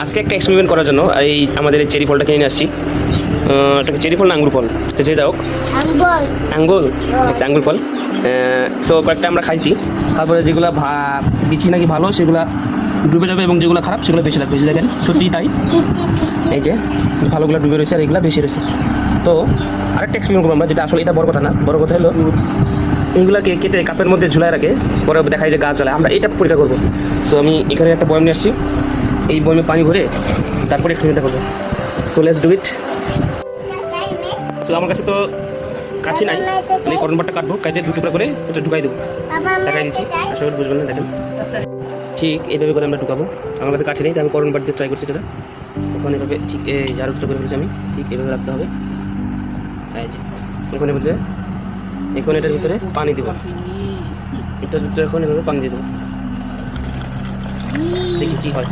আজকে একটা এক্সপেরিমেন্ট করার জন্য এই আমাদের এই চেরি ফলটা কিনে নিয়ে আসছি। এটাকে চেরি ফল না আঙ্গুর ফল, তো যে যাই হোক আঙ্গুল, আঙ্গুর ফল। সো কয়েকটা আমরা খাইছি, তারপরে যেগুলো বিচি নাকি ভালো সেগুলো ডুবে যাবে এবং যেগুলো খারাপ সেগুলো বেশি লাগবে। দেখেন সত্যিই তাই, এই যে ভালোগুলো ডুবে রয়েছে আর এইগুলো বেশি রয়েছে। তো আরেকটা এক্সপেরিমেন্ট করবো আমরা, যেটা আসলে এটা বড় কথা না, বড় কথা হলো এইগুলাকে কেটে কাপের মধ্যে ঝুলায় রাখে, পরে দেখায় যে গাছ জ্বলে। আমরা এটা পরীক্ষা করবো। সো আমি এখানে একটা বয়াম নিয়ে আসছি, এই বয়ামে পানি ভরে তারপরে এক্সপেরিমেন্টটা করবো। So let's do it. So আমার কাছে তো কাঠি নাই, আমি কটন বারটা কাটবো, কেটে দু টুকরা করে ওটা ঢুকাই দেবো। দেখাই দিচ্ছি, আসলে বুঝবেন না, দেখেন ঠিক এইভাবে করে আমরা ঢুকাবো। আমার কাছে কাঠি নেই, তাই আমি কটন বার দিয়ে ট্রাই করছি এটা। ওখানে এভাবে ঠিক এই ঝাড়ু করে ফেলেছি আমি, ঠিক এভাবে রাখতে হবে। এই যে এখন এর ভিতরে, এখন এটার ভিতরে পানি দেবো, এটার ভিতরে এখন এভাবে পানি দিয়ে দেবো, দেখি কী হয়।